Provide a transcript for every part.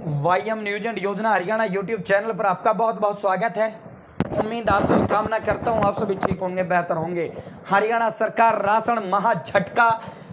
वाईएम news and योजना Haryana YouTube channel पर आपका बहुत बहुत स्वागत है। उम्मीद आशा कामना करता हूँ आप सभी ठीक होंगे, बेहतर होंगे। हरियाणा सरकार राशन महा झटका,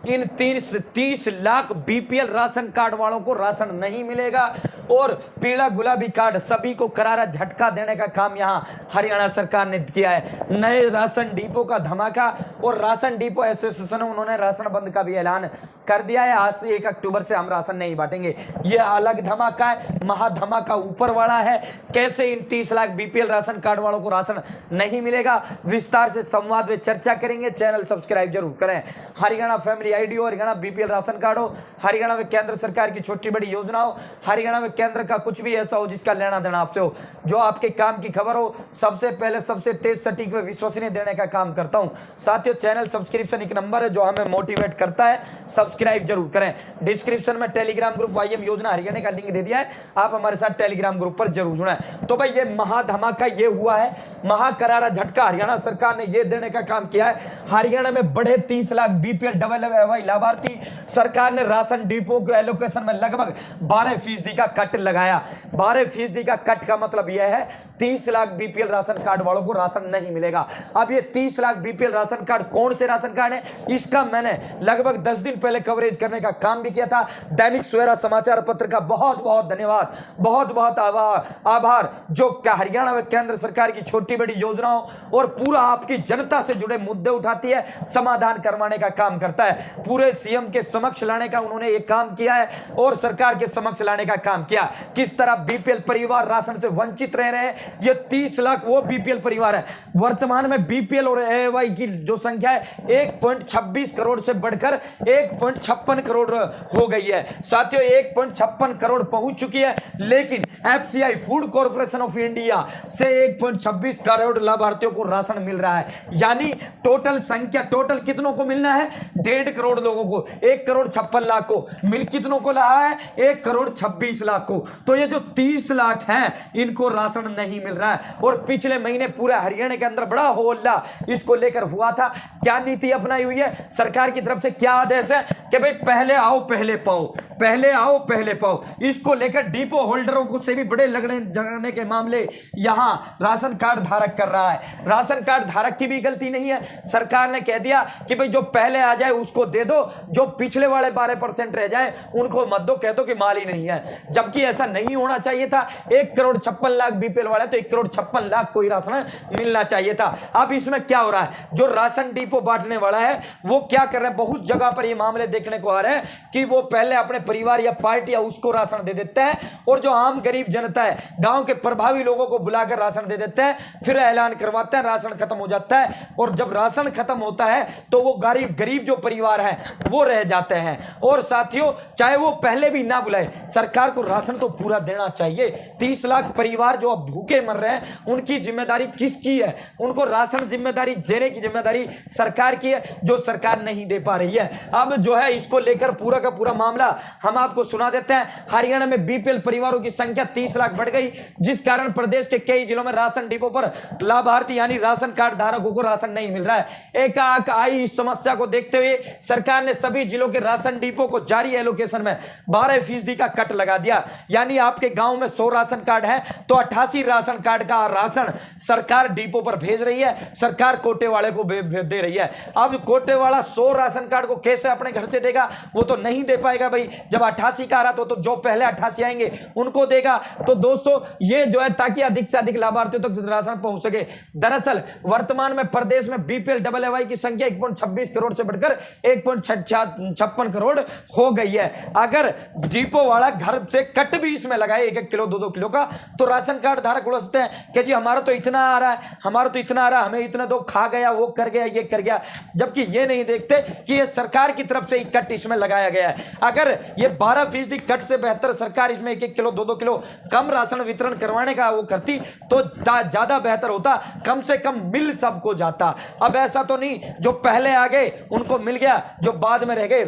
इन 30 लाख बीपीएल राशन कार्ड वालों को राशन नहीं मिलेगा और पीला गुलाबी कार्ड सभी को करारा झटका देने का काम यहां हरियाणा सरकार ने किया है। नए राशन डिपो का धमाका और राशन डिपो एसोसिएशन उन्होंने राशन बंद का भी ऐलान कर दिया है। आज से 1 अक्टूबर से हम राशन नहीं बांटेंगे। यह अलग धमाका है, महा धमाका ऊपर वाला है। कैसे इन 30 लाख बीपीएल राशन कार्ड वालों को राशन नहीं मिलेगा, विस्तार से संवाद में चर्चा करेंगे। चैनल सब्सक्राइब जरूर करें। हरियाणा फैमिली आईडी हो, हरियाणा बीपीएल राशन कार्ड हो, हरियाणा में केंद्र सरकार की छोटी बड़ी योजना हो, हरियाणा में केंद्र का कुछ भी ऐसा हो जिसका लेना देना आपसे हो, जो आपके काम की खबर हो, सबसे पहले सबसे तेज सटीक व विश्वसनीय देने का काम करता हूं। साथियों, चैनल सब्सक्रिप्शन एक नंबर है जो हमें मोटिवेट करता है। सब्सक्राइब जरूर करें। डिस्क्रिप्शन में टेलीग्राम ग्रुप वाईएम योजना हरियाणा का लिंक दे दिया है, आप हमारे साथ टेलीग्राम ग्रुप पर जरूर जुड़े। तो भाई ये महाधमाका ये हुआ है, महाकरारा झटका हरियाणा सरकार ने ये देने का काम किया है। हरियाणा में बढ़े 30 लाख बीपीएल डबल लाभार्थी। सरकार ने राशन डिपो के एलोकेशन में लगभग 12% का कट लगाया। 12% का कट का मतलब यह है 30 लाख बीपीएल राशन कार्ड वालों को राशन नहीं मिलेगा। अब ये 30 लाख बीपीएल राशन कार्ड कौन से राशन कार्ड है, इसका मैंने लगभग 10 दिन पहले कवरेज करने का काम भी किया था। दैनिक सवेरा समाचार पत्र का बहुत बहुत धन्यवाद, बहुत बहुत आभार, जो हरियाणा में केंद्र सरकार की छोटी बड़ी योजनाओं और पूरा आपकी जनता से जुड़े मुद्दे उठाती है, समाधान करवाने का काम करता है। पूरे सीएम के समक्ष लाने का उन्होंने एक काम किया है और सरकार के समक्ष लाने का काम किया। किस तरह बीपीएल परिवार राशन से वंचित रह रहे हैं। ये 30 लाख वो बीपीएल परिवार है। वर्तमान में बीपीएल और एवाई की जो संख्या है 1.26 करोड़ से बढ़कर 1.56 करोड़ हो गई है। साथियों, 1.56 करोड़ पहुंच चुकी है, लेकिन FCI food corporation of India से 1.26 करोड़ लाभार्थियों को राशन मिल रहा है। यानी टोटल संख्या, टोटल कितनों को मिलना है? 1.5 करोड़ लोगों को, 1 करोड़ 56 लाख को मिल कितनों को रहा है? 1 करोड़ 26 लाख को। तो ये जो 30 लाख हैं इनको राशन नहीं मिल रहा है। और पिछले महीने पूरे हरियाणा के अंदर बड़ा होल्ला इसको लेकर हुआ था। क्या नीति अपनाई हुई है सरकार की तरफ से? क्या आदेश है कि भाई पहले आओ पहले पाओ, पहले आओ पहले पाओ। इसको लेकर डिपो होल्डरों को से भी बड़े लगने झगड़ने के मामले यहां राशन कार्ड धारक कर रहा है। राशन कार्ड धारक की भी गलती नहीं है। सरकार ने कह दिया कि भाई जो पहले आ जाए उसको दे दो, जो पिछले वाले 12% रह जाए उनको मत दो, कह दो कि माल ही नहीं है। जबकि ऐसा नहीं होना चाहिए था। 1 करोड़ 56 लाख बीपीएल वाले तो 1 करोड़ 56 लाख को ही राशन मिलना चाहिए था। अब इसमें क्या हो रहा है, जो राशन डिपो बांटने वाला है वो क्या कर रहे हैं, बहुत जगह पर ये मामले देखने को आ रहे हैं कि वो पहले अपने परिवार या पार्टी या उसको राशन दे देते हैं और जो आम गरीब जनता है, गांव के प्रभावी लोगों को बुलाकर राशन दे देते हैं, फिर ऐलान करवाते हैं, राशन खत्म हो जाता है। और जब राशन खत्म होता है तो वो गरीब जो परिवार है वो रह जाते हैं। और साथियों, चाहे वो पहले भी ना बुलाए, सरकार को राशन तो पूरा देना चाहिए। 30 लाख परिवार जो अब भूखे मर रहे हैं, उनकी जिम्मेदारी किसकी है? उनको राशन जिम्मेदारी देने की जिम्मेदारी सरकार की है, जो सरकार नहीं दे पा रही है। अब जो है इसको लेकर पूरा का पूरा मामला हम आपको सुना देते हैं। हरियाणा में बीपीएल परिवारों की संख्या 30 लाख बढ़ गई, जिस कारण प्रदेश के कई जिलों में राशन डिपो पर लाभार्थी यानी राशन कार्ड धारकों को राशन नहीं मिल रहा है। एकाएक आई इस समस्या को देखते हुए सरकार ने सभी जिलों के राशन डिपो को जारी एलोकेशन में 12% का कट लगा दिया। यानी आपके गांव में 100 राशन कार्ड है तो 88 राशन कार्ड का राशन सरकार डिपो पर भेज रही है, सरकार कोटे वाले को दे रही है। अब कोटे वाला 100 राशन कार्ड को कैसे अपने घर से देगा? वो तो नहीं दे पाएगा भाई। जब 88 का आ रहा तो जो पहले 88 आएंगे उनको देगा। तो दोस्तों, ये जो है ताकि अधिक से अधिक लाभार्थियों तक राशन पहुंच सके। दरअसल वर्तमान में प्रदेश में बीपीएल डबल एवाई की संख्या 1.26 करोड़ से बढ़कर 1.56 करोड़ हो गई है। अगर डिपो वाला घर से कट भी इसमें लगाए 1-1 किलो 2-2 किलो का, तो राशन कार्ड धारक उड़सते हैं कि जी हमारा तो इतना आ रहा है, हमारा तो इतना आ रहा है, हमें इतना दो, खा गया, वो कर गया, ये कर गया। जबकि ये नहीं देखते कि ये सरकार की तरफ से ही कट इसमें लगाया गया है। अगर ये 12% कट से बेहतर सरकार इसमें 1-1 किलो 2-2 किलो कम राशन वितरण करवाने का वो करती तो ज्यादा बेहतर होता, कम से कम मिल सबको जाता। अब ऐसा तो नहीं जो पहले आ गए उनको मिल गया, जो बाद में रह गए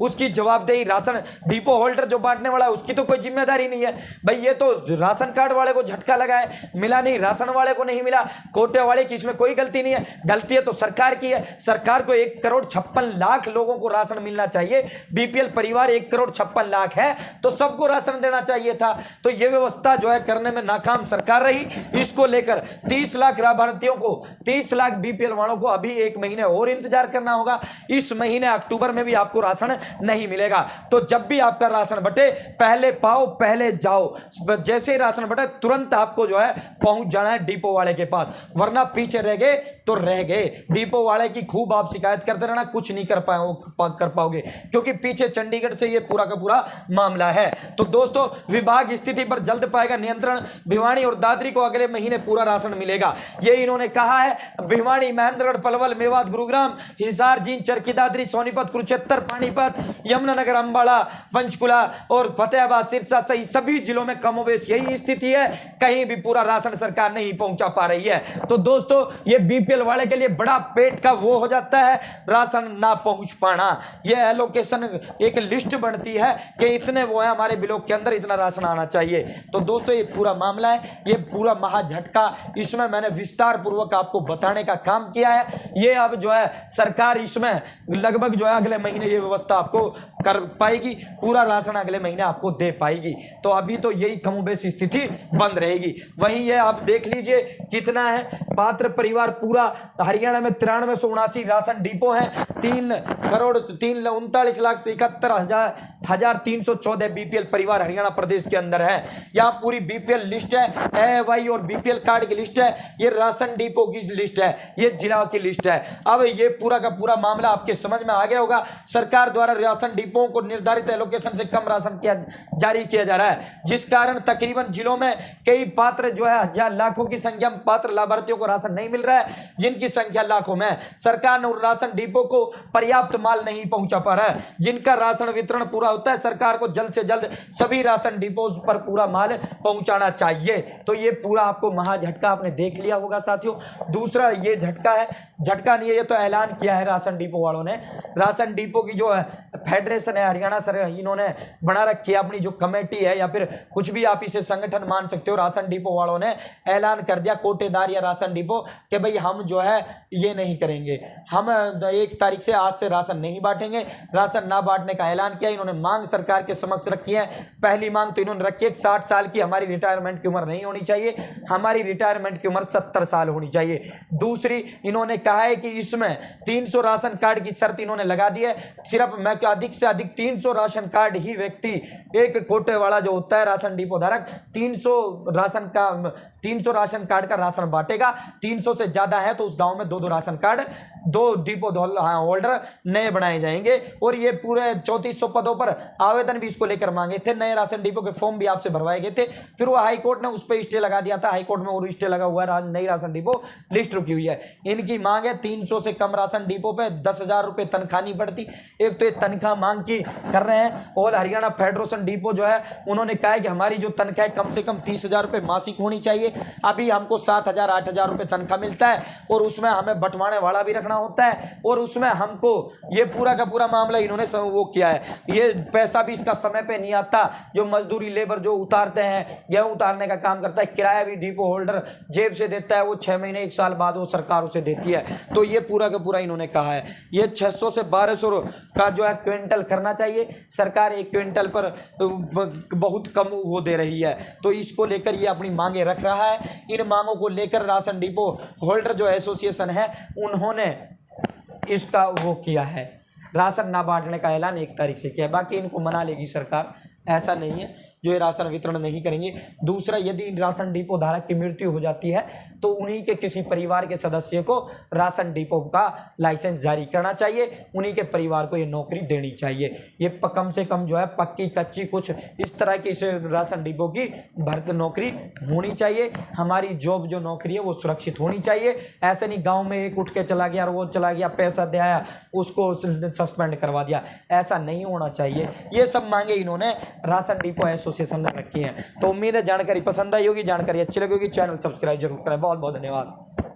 उसकी जवाबदेही राशन डिपो होल्डर जो बांटने वाला है उसकी तो कोई जिम्मेदारी नहीं है भाई। ये तो राशन कार्ड वाले को झटका लगा है, मिला नहीं, राशन वाले को नहीं मिला, कोटे वाले की इसमें कोई गलती नहीं है, गलती है तो सरकार की है। सरकार को 1,56,00,000 लोगों को राशन मिलना चाहिए। बीपीएल परिवार 1,56,00,000 है तो सबको राशन देना चाहिए था। तो ये व्यवस्था जो है करने में नाकाम सरकार रही। इसको लेकर 30 लाख लाभार्थियों को, 30 लाख बीपीएल वालों को अभी 1 महीने और इंतजार करना होगा। इस महीने अक्टूबर में भी आपको राशन नहीं मिलेगा। तो जब भी आपका राशन बटे, पहले पाओ पहले जाओ। जैसे ही राशन बटे तुरंत आपको जो है पहुंच जाना है डिपो वाले के पास, वरना पीछे रह गए तो रह गए। डिपो वाले की खूब आप शिकायत करते रहना, कुछ नहीं कर पाओगे क्योंकि पीछे चंडीगढ़ से ये पूरा का पूरा मामला है। तो दोस्तों, विभाग स्थिति पर जल्द पाएगा नियंत्रण। भिवानी और दादरी को अगले महीने पूरा राशन मिलेगा, ये इन्होंने कहा है। भिवानी, महेंद्रगढ़, पलवल, मेवात, गुरुग्राम, हिसार, जींद, चरखी दादरी, सोनीपत, कुरुक्षेत्र, पानीपत, यमुनानगर, अंबाला, पंचकुला और फतेहाबाद, सिरसा सही सभी जिलों में कमोबेश यही स्थिति है। कहीं भी पूरा राशन सरकार नहीं पहुंचा पा रही है। तो दोस्तों, ये बीपीएल वाले के लिए बड़ा पेट का वो हो जाता है राशन ना पहुंच पाना। ये एलोकेशन एक लिस्ट बनती है कि इतने वो है हमारे ब्लॉक के अंदर, इतना राशन आना चाहिए। तो दोस्तों, ये पूरा मामला है, ये पूरा महाझटका, इसमें मैंने विस्तार पूर्वक आपको बताने का काम किया है। ये अब जो है सरकार इसमें लगभग जो है अगले महीने ये व्यवस्था आपको कर पाएगी, पूरा राशन अगले महीने आपको दे पाएगी। तो अभी तो यही कमोबेश स्थिति बंद रहेगी। वहीं ये आप देख लीजिए कितना है पात्र परिवार, पूरा हरियाणा में 9379 राशन डिपो है। 3,39,71,73,314 बीपीएल परिवार हरियाणा प्रदेश के अंदर है। यहाँ पूरी बीपीएल लिस्ट है, एवाई और बीपीएल कार्ड की लिस्ट है, ये राशन डिपो की लिस्ट है, ये जिला की लिस्ट है। अब ये पूरा का पूरा मामला आपके समझ में आ गया होगा। सरकार द्वारा राशन डिपोओं को निर्धारित एलोकेशन से कम राशन जारी किया जा रहा है, जिस कारण तकरीबन जिलों में कई पात्र जो है हजार लाखों की संख्या में पात्र लाभार्थियों को राशन नहीं मिल रहा है, जिनकी संख्या लाखों में। सरकार ने राशन डिपो को पर्याप्त माल नहीं पहुंचा पा रहा है। जिनका राशन वितरण पूरा होता है, सरकार को जल्द से जल्द सभी राशन डिपो पर पूरा माल पहुंचाना चाहिए। तो ये पूरा आपको महाझटका आपने देख लिया होगा साथियों। दूसरा ये झटका है, झटका नहीं है, ये तो ऐलान किया है राशन डिपो वालों ने। राशन डिपो की जो है फेडरेशन है हरियाणा सर, इन्होंने बना रखी है अपनी जो कमेटी है, या फिर कुछ भी आप इसे संगठन मान सकते हो। राशन डिपो वालों ने ऐलान कर दिया, कोटेदार या राशन डिपो, कि भाई हम जो है ये नहीं करेंगे, हम 1 तारीख से आज से राशन नहीं बांटेंगे। राशन ना बांटने का ऐलान किया इन्होंने। मांग सरकार के समक्ष रखी है। पहली मांग तो इन्होंने रखी है 60 साल की हमारी रिटायरमेंट की उम्र नहीं होनी चाहिए, हमारी रिटायरमेंट की उम्र 70 साल होनी चाहिए। दूसरी इन्होंने कहा है कि इसमें 300 राशन कार्ड की शर्त इन्होंने लगा दी है। सिर्फ मैं अधिक से अधिक 300 राशन कार्ड ही व्यक्ति, एक कोटे वाला जो होता है राशन डिपो धारक, 300 राशन कार्ड का राशन बांटेगा। 300 से ज्यादा है तो उस गांव में 2 राशन कार्ड, 2 डिपो होल्डर नए बनाए जाएंगे। और ये पूरे 3400 पदों पर आवेदन भी इसको लेकर मांगे थे। नए राशन डिपो के फॉर्म भी आपसे भरवाए गए थे, फिर वो हाईकोर्ट ने उस पर स्टे लगा दिया था। हाईकोर्ट में और स्टे लगा हुआ है, नई राशन डिपो लिस्ट रुकी हुई है। इनकी मांग है 300 से कम राशन डिपो पे 10,000 रुपए तनख्वाह नहीं बढ़ती। एक तो ये तनख्वाह मांग की कर रहे हैं। और हरियाणा फेडरेशन डिपो जो है उन्होंने कहा है कि हमारी जो तनख्वाह कम से कम 30,000 रुपए मासिक होनी चाहिए। अभी हमको 7,000 8,000 रुपए तनख्वाह मिलता है और उसमें हमें बंटवाने वाला भी रखना होता है, और उसमें हमको ये पूरा का पूरा मामला इन्होंने वो किया है। ये पैसा भी इसका समय पे नहीं आता। जो मजदूरी लेबर जो उतारते हैं, गेहूं उतारने का काम करता है, किराया भी डिपो होल्डर जेब से देता है, वो 6 महीने 1 साल बाद वो सरकार उसे देती है। तो ये पूरा का पूरा इन्होंने कहा है ये 600 से 1200 का जो है क्विंटल करना चाहिए। सरकार 1 क्विंटल पर बहुत कम वो दे रही है, तो इसको लेकर ये अपनी मांगे रख रहा है। इन मांगों को लेकर राशन डिपो होल्डर जो एसोसिएशन है उन्होंने इसका वो किया है, राशन ना बांटने का ऐलान 1 तारीख से किया। बाकी इनको मना लेगी सरकार, ऐसा नहीं है जो ये राशन वितरण नहीं करेंगे। दूसरा, यदि राशन डिपो धारक की मृत्यु हो जाती है तो उन्हीं के किसी परिवार के सदस्य को राशन डिपो का लाइसेंस जारी करना चाहिए, उन्हीं के परिवार को ये नौकरी देनी चाहिए। ये कम से कम जो है पक्की कच्ची कुछ इस तरह की राशन डिपो की भर्ती नौकरी होनी चाहिए। हमारी जॉब जो नौकरी है वो सुरक्षित होनी चाहिए। ऐसे नहीं गाँव में एक उठ के चला गया और वो चला गया, पैसा दे आया, उसको सस्पेंड करवा दिया, ऐसा नहीं होना चाहिए। ये सब मांगे इन्होंने राशन डिपो एसोसिएशन ने रखी हैं। तो उम्मीद है जानकारी पसंद आई होगी, जानकारी अच्छी लगी होगी। चैनल सब्सक्राइब जरूर करें। बहुत बहुत धन्यवाद।